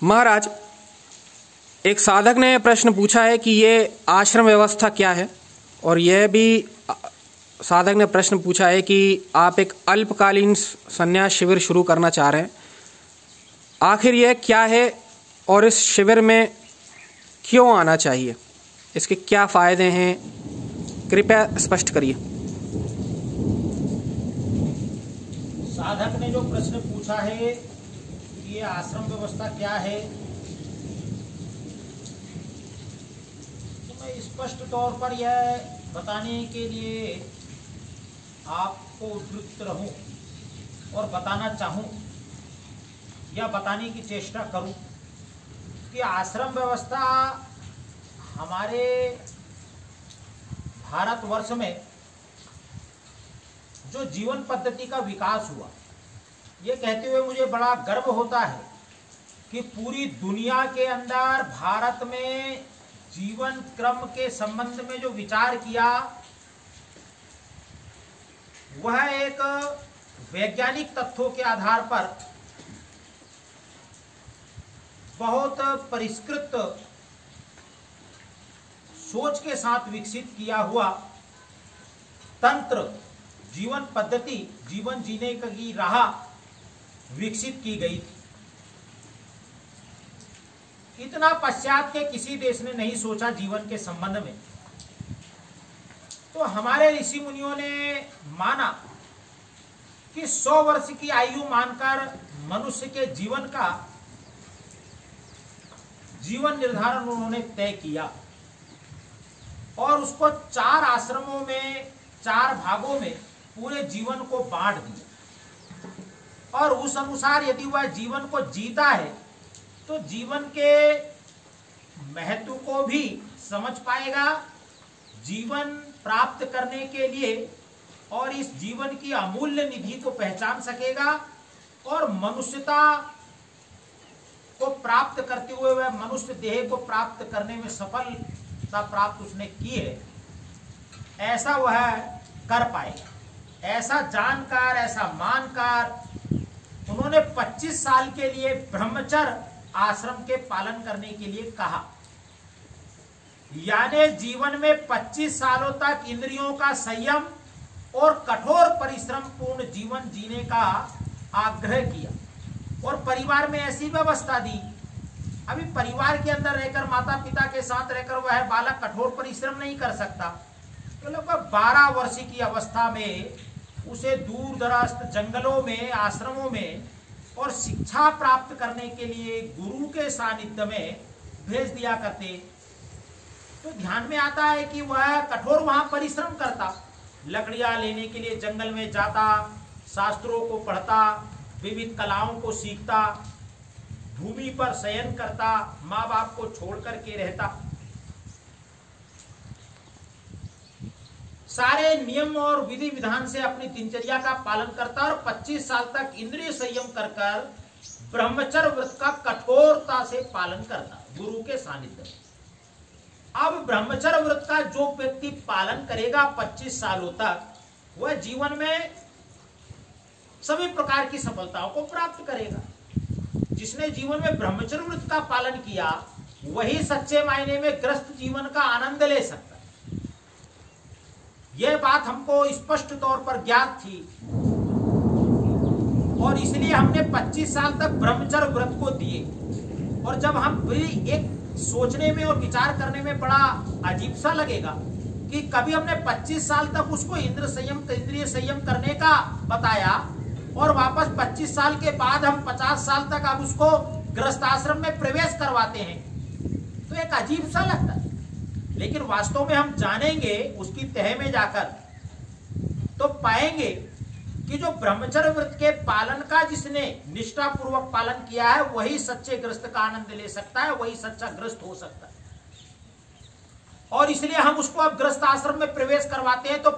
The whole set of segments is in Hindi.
महाराज, एक साधक ने प्रश्न पूछा है कि ये आश्रम व्यवस्था क्या है, और यह भी साधक ने प्रश्न पूछा है कि आप एक अल्पकालीन संन्यास शिविर शुरू करना चाह रहे हैं। आखिर यह क्या है और इस शिविर में क्यों आना चाहिए, इसके क्या फायदे हैं, कृपया स्पष्ट करिए। साधक ने जो प्रश्न पूछा है कि ये आश्रम व्यवस्था क्या है, तो मैं स्पष्ट तौर पर यह बताने के लिए आपको उद्धृत रहूं और बताना चाहूं या बताने की चेष्टा करूं कि आश्रम व्यवस्था हमारे भारतवर्ष में जो जीवन पद्धति का विकास हुआ, ये कहते हुए मुझे बड़ा गर्व होता है कि पूरी दुनिया के अंदर भारत में जीवन क्रम के संबंध में जो विचार किया वह एक वैज्ञानिक तथ्यों के आधार पर बहुत परिष्कृत सोच के साथ विकसित किया हुआ तंत्र, जीवन पद्धति, जीवन जीने की राह विकसित की गई थी। इतना पश्चात के किसी देश ने नहीं सोचा जीवन के संबंध में। तो हमारे ऋषि मुनियों ने माना कि 100 वर्ष की आयु मानकर मनुष्य के जीवन का जीवन निर्धारण उन्होंने तय किया और उसको 4 आश्रमों में, 4 भागों में पूरे जीवन को बांट दिया। और उस अनुसार यदि वह जीवन को जीता है तो जीवन के महत्व को भी समझ पाएगा, जीवन प्राप्त करने के लिए और इस जीवन की अमूल्य निधि को पहचान सकेगा और मनुष्यता को प्राप्त करते हुए वह मनुष्य देह को प्राप्त करने में सफलता प्राप्त उसने की है, ऐसा वह कर पाएगा। ऐसा जानकर, ऐसा मानकर उन्होंने 25 साल के लिए ब्रह्मचर्य आश्रम के पालन करने के लिए कहा। यानी जीवन में 25 सालों तक इंद्रियों का संयम और कठोर परिश्रम पूर्ण जीवन जीने का आग्रह किया और परिवार में ऐसी व्यवस्था दी। अभी परिवार के अंदर रहकर, माता पिता के साथ रहकर वह बालक कठोर परिश्रम नहीं कर सकता, तो लगभग 12 वर्ष की अवस्था में उसे दूर दराज जंगलों में, आश्रमों में और शिक्षा प्राप्त करने के लिए गुरु के सानिध्य में भेज दिया करते। तो ध्यान में आता है कि वह कठोर वहां परिश्रम करता, लकड़ियां लेने के लिए जंगल में जाता, शास्त्रों को पढ़ता, विविध कलाओं को सीखता, भूमि पर शयन करता, माँ बाप को छोड़ करके रहता, सारे नियम और विधि विधान से अपनी दिनचर्या का पालन करता और 25 साल तक इंद्रिय संयम कर ब्रह्मचर्य व्रत का कठोरता से पालन करता गुरु के सानिध्य में। अब ब्रह्मचर्य व्रत का जो व्यक्ति पालन करेगा 25 सालों तक, वह जीवन में सभी प्रकार की सफलताओं को प्राप्त करेगा। जिसने जीवन में ब्रह्मचर्य व्रत का पालन किया वही सच्चे मायने में ग्रस्त जीवन का आनंद ले सकता है। यह बात हमको स्पष्ट तौर पर ज्ञात थी और इसलिए हमने 25 साल तक ब्रह्मचर्य व्रत को दिए। और जब हम भी एक सोचने में और विचार करने में बड़ा अजीब सा लगेगा कि कभी हमने 25 साल तक उसको इंद्रिय संयम करने का बताया और वापस 25 साल के बाद हम 50 साल तक अब उसको गृहस्थ आश्रम में प्रवेश करवाते हैं, तो एक अजीब सा लगता है। लेकिन वास्तव में हम जानेंगे उसकी तह में जाकर तो पाएंगे कि जो ब्रह्मचर्य व्रत के पालन का जिसने निष्ठा पूर्वक पालन किया है वही सच्चे ग्रस्त का आनंद ले सकता है, वही सच्चा ग्रस्त हो सकता है। और इसलिए हम उसको अब गृहस्थ आश्रम में प्रवेश करवाते हैं। तो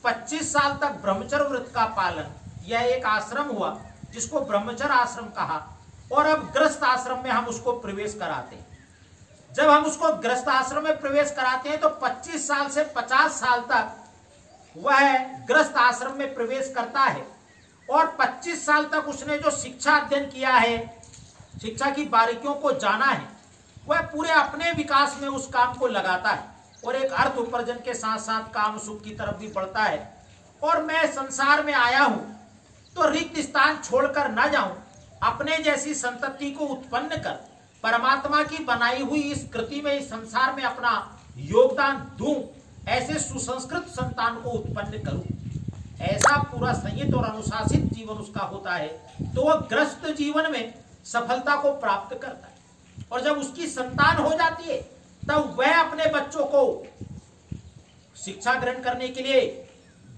25 साल तक ब्रह्मचर्य व्रत का पालन, यह एक आश्रम हुआ जिसको ब्रह्मचर्य आश्रम कहा, और अब गृहस्थ आश्रम में हम उसको प्रवेश कराते हैं। जब हम उसको गृहस्थ आश्रम में प्रवेश कराते हैं तो 25 साल से 50 साल तक वह गृहस्थ आश्रम में प्रवेश करता है और 25 साल तक उसने जो शिक्षा अध्ययन किया है शिक्षा की बारीकियों को जाना है, वह पूरे अपने विकास में उस काम को लगाता है और एक अर्थ उपार्जन के साथ साथ काम सुख की तरफ भी बढ़ता है। और मैं संसार में आया हूं तो रिक्त स्थान छोड़कर न जाऊं, अपने जैसी संतति को उत्पन्न कर परमात्मा की बनाई हुई इस कृति में, इस संसार में अपना योगदान दूं, ऐसे सुसंस्कृत संतान को उत्पन्न करूं। ऐसा पूरा संयत और अनुशासित जीवन उसका होता है तो वह ग्रस्त जीवन में सफलता को प्राप्त करता है। और जब उसकी संतान हो जाती है तब वह अपने बच्चों को शिक्षा ग्रहण करने के लिए,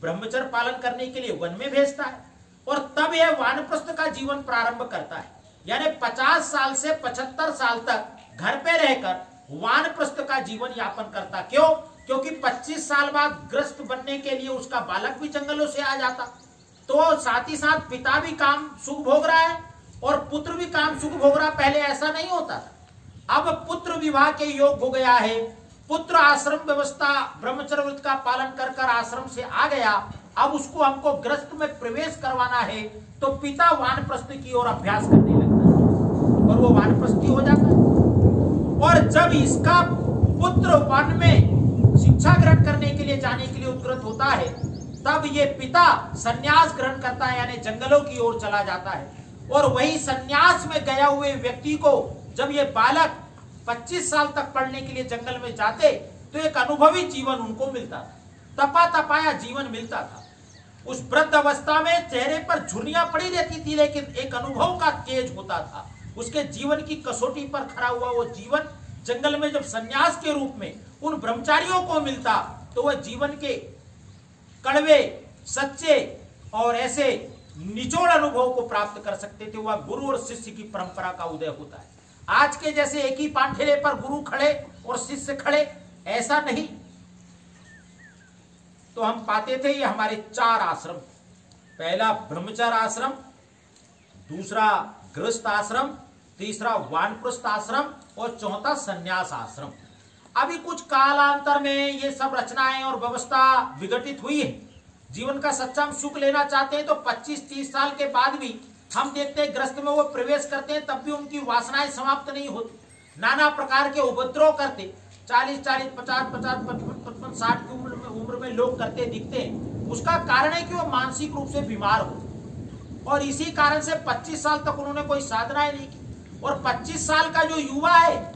ब्रह्मचर्य पालन करने के लिए वन में भेजता है और तब यह वानप्रस्थ का जीवन प्रारंभ करता है। यानी 50 साल से 75 साल तक घर पे रहकर वानप्रस्थ का जीवन यापन करता। क्यों? क्योंकि 25 साल बाद ग्रस्त बनने के लिए उसका बालक भी जंगलों से आ जाता, तो साथ ही साथ पिता भी काम सुख भोग रहा है और पुत्र भी काम सुख भोग रहा। पहले ऐसा नहीं होता था। अब पुत्र विवाह के योग हो गया है, पुत्र आश्रम व्यवस्था ब्रह्मचर्य व्रत का पालन कर कर आश्रम से आ गया, अब उसको हमको ग्रस्त में प्रवेश करवाना है, तो पिता वानप्रस्थ की ओर अभ्यास करने लगता है और वो वानप्रस्थी हो जाता है। और जब इसका पुत्र वन में शिक्षा ग्रहण करने के लिए जाने के लिए उद्ग्रत होता है, तब ये पिता संन्यास ग्रहण करता है, यानी जंगलों की ओर चला जाता है। और वही संन्यास में गया हुए व्यक्ति को जब ये बालक 25 साल तक पढ़ने के लिए जंगल में जाते तो एक अनुभवी जीवन उनको मिलता था, तपा तपाया जीवन मिलता था। उस वृद्ध अवस्था में चेहरे पर झुर्रियां पड़ी रहती थी, लेकिन एक अनुभव का तेज होता था। उसके जीवन की कसौटी पर खड़ा हुआ वो जीवन जंगल में जब संन्यास के रूप में उन ब्रह्मचारियों को मिलता तो वह जीवन के कड़वे, सच्चे और ऐसे निचोड़ अनुभव को प्राप्त कर सकते थे। वह गुरु और शिष्य की परंपरा का उदय होता है। आज के जैसे एक ही पांठेरे पर गुरु खड़े और शिष्य खड़े, ऐसा नहीं। तो हम पाते थे ये हमारे 4 आश्रम, पहला ब्रह्मचर्य आश्रम, दूसरा गृहस्थ आश्रम, तीसरा वानप्रस्थ आश्रम और चौथा संन्यास आश्रम। अभी कुछ कालांतर में ये सब रचनाएं और व्यवस्था विघटित हुई है। जीवन का सच्चा हम सुख लेना चाहते हैं तो 25-30 साल के बाद भी हम देखते हैं ग्रस्त में वो प्रवेश करते हैं, तब भी उनकी वासनाएं समाप्त नहीं होती, नाना प्रकार के उपद्रव करते। 40-40, 50-50, 55-55, 60 की उम्र में लोग करते दिखते हैं। उसका कारण है कि वो मानसिक रूप से बीमार हो और इसी कारण से 25 साल तक उन्होंने कोई साधनाएं नहीं की। और 25 साल का जो युवा है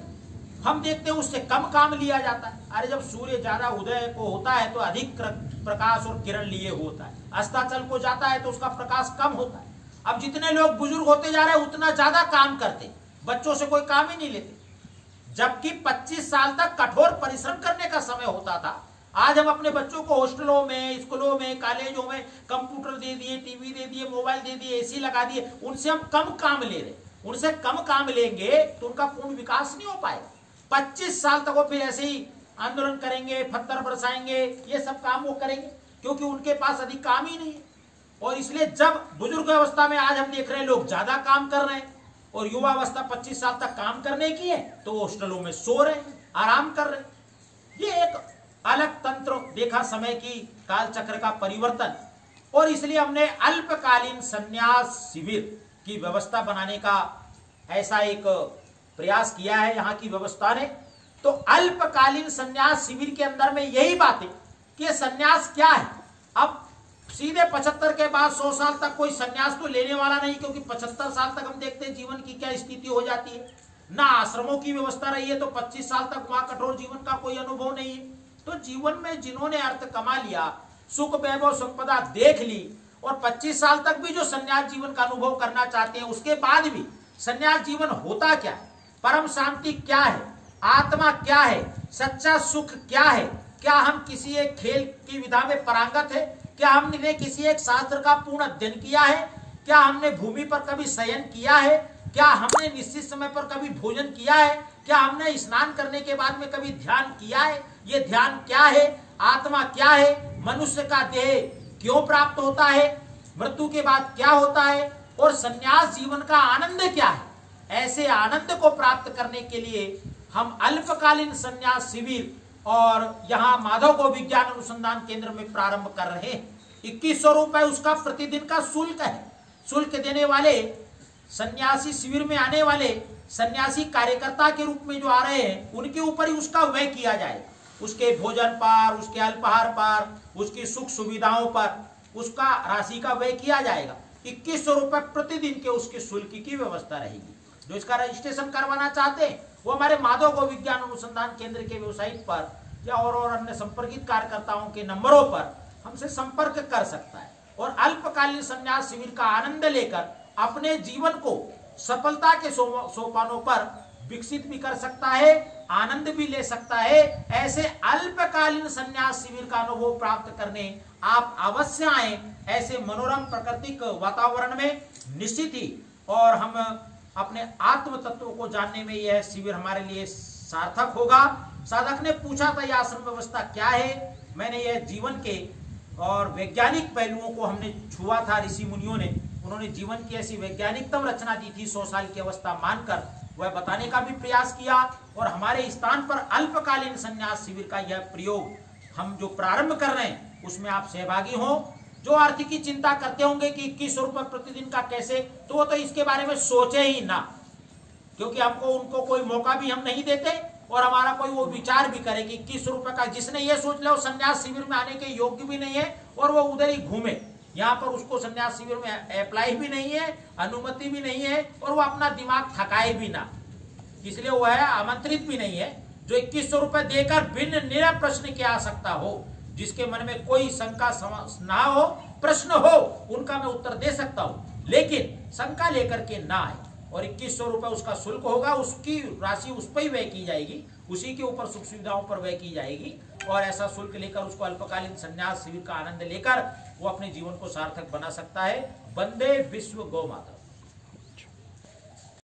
हम देखते हैं उससे कम काम लिया जाता है। अरे जब सूर्य ज्यादा उदय को होता है तो अधिक प्रकाश और किरण लिए होता है, अस्ताचल को जाता है तो उसका प्रकाश कम होता है। अब जितने लोग बुजुर्ग होते जा रहे हैं उतना ज्यादा काम करते, बच्चों से कोई काम ही नहीं लेते। जबकि 25 साल तक कठोर परिश्रम करने का समय होता था। आज हम अपने बच्चों को हॉस्टलों में, स्कूलों में, कॉलेजों में कंप्यूटर दे दिए, टीवी दे दिए, मोबाइल दे दिए, एसी लगा दिए, उनसे हम कम काम ले रहे। उनसे कम काम लेंगे तो उनका पूर्ण विकास नहीं हो पाएगा। 25 साल तक वो फिर ऐसे ही आंदोलन करेंगे, पत्थर बरसाएंगे, ये सब काम वो करेंगे क्योंकि उनके पास अधिक काम ही नहीं है। और इसलिए जब बुजुर्ग अवस्था में आज हम देख रहे हैं लोग ज्यादा काम कर रहे हैं और युवा अवस्था 25 साल तक काम करने की है तो हॉस्टलों में सो रहे हैं, आराम कर रहे हैं। ये एक अलग तंत्र देखा, समय की काल चक्र का परिवर्तन। और इसलिए हमने अल्पकालीन संन्यास शिविर की व्यवस्था बनाने का ऐसा एक प्रयास किया है यहाँ की व्यवस्था ने। तो अल्पकालीन संन्यास शिविर के अंदर में यही बात है कि संन्यास क्या है। अब सीधे 75 के बाद 100 साल तक कोई संन्यास तो लेने वाला नहीं, क्योंकि 75 साल तक हम देखते हैं जीवन की क्या स्थिति हो जाती है। ना आश्रमों की व्यवस्था रही है तो 25 साल तक वहां कठोर जीवन का कोई अनुभव नहीं है। तो जीवन में जिन्होंने अर्थ कमा लिया, सुख वैभव संपदा देख ली और 25 साल तक भी जो संन्यास जीवन का अनुभव करना चाहते हैं, उसके बाद भी संन्यास जीवन होता क्या है, परम शांति क्या है, आत्मा क्या है, सच्चा सुख क्या है, क्या हम किसी एक खेल की विधा में पारंगत है, क्या हमने किसी एक शास्त्र का पूर्ण अध्ययन किया है, क्या हमने भूमि पर कभी शयन किया है, क्या हमने निश्चित समय पर कभी भोजन किया है, क्या हमने स्नान करने के बाद में कभी ध्यान किया है। ये ध्यान क्या है, आत्मा क्या है, मनुष्य का देह क्यों प्राप्त होता है, मृत्यु के बाद क्या होता है और संन्यास जीवन का आनंद क्या है। ऐसे आनंद को प्राप्त करने के लिए हम अल्पकालीन संन्यास शिविर और यहाँ माधव को विज्ञान अनुसंधान केंद्र में प्रारंभ कर रहे हैं। 2100 रुपए उसका प्रतिदिन का शुल्क है। शुल्क देने वाले सन्यासी शिविर में आने वाले सन्यासी कार्यकर्ता के रूप में जो आ रहे हैं उनके ऊपर ही उसका व्यय किया जाए, उसके भोजन पर, उसके अल्पाहार पर, उसकी सुख सुविधाओं पर उसका राशि का व्यय किया जाएगा। 2100 रुपए प्रतिदिन के उसके शुल्क की व्यवस्था रहेगी। जो इसका रजिस्ट्रेशन करवाना चाहते हैं वो हमारे माधव गो विज्ञान अनुसंधान केंद्र के वेबसाइट पर या और अन्य संपर्कित कार्यकर्ताओं के नंबरों पर हमसे संपर्क कर सकता है और अल्पकालीन संन्यास शिविर का आनंद लेकर अपने जीवन को सफलता के सोपानों पर विकसित भी कर सकता है, आनंद भी ले सकता है। ऐसे अल्पकालीन संन्यास शिविर का अनुभव प्राप्त करने आप अवश्य आए। ऐसे मनोरम प्राकृतिक वातावरण में निश्चित ही और हम अपने आत्म तत्व को जानने में यह शिविर हमारे लिए सार्थक होगा। साधक ने पूछा था यह आश्रम व्यवस्था क्या है। मैंने यह जीवन के और वैज्ञानिक पहलुओं को हमने छुआ था। ऋषि मुनियों ने उन्होंने जीवन की ऐसी वैज्ञानिकतम रचना दी थी 100 साल की अवस्था मानकर, वह बताने का भी प्रयास किया और हमारे स्थान पर अल्पकालीन संन्यास शिविर का यह प्रयोग हम जो प्रारंभ कर रहे हैं उसमें आप सहभागी हो। जो आर्थिक की चिंता करते होंगे कि 2100 रुपए प्रतिदिन का कैसे, तो वो तो इसके बारे में सोचे ही ना, क्योंकि हमको उनको कोई मौका भी हम नहीं देते और हमारा कोई वो विचार भी करे कि 2100 रुपए का, जिसने ये सोच लिया वो संन्यास शिविर में आने के योग्य भी नहीं है और वो उधर ही घूमे, यहाँ पर उसको संन्यास शिविर में अप्लाई भी नहीं है, अनुमति भी नहीं है और वो अपना दिमाग थकाए भी ना, इसलिए वो है आमंत्रित भी नहीं है। जो 2100 रुपए देकर बिन निरय प्रश्न की आ सकता हो, जिसके मन में कोई शंका ना हो, प्रश्न हो, उनका मैं उत्तर दे सकता हूं, लेकिन शंका लेकर के ना आए। और 2100 रुपए उसका शुल्क होगा, उसकी राशि उस पर ही व्यय की जाएगी, उसी के ऊपर सुख सुविधाओं पर व्यय की जाएगी और ऐसा शुल्क लेकर उसको अल्पकालीन संन्यास शिविर का आनंद लेकर वो अपने जीवन को सार्थक बना सकता है। वंदे विश्व गौ माता।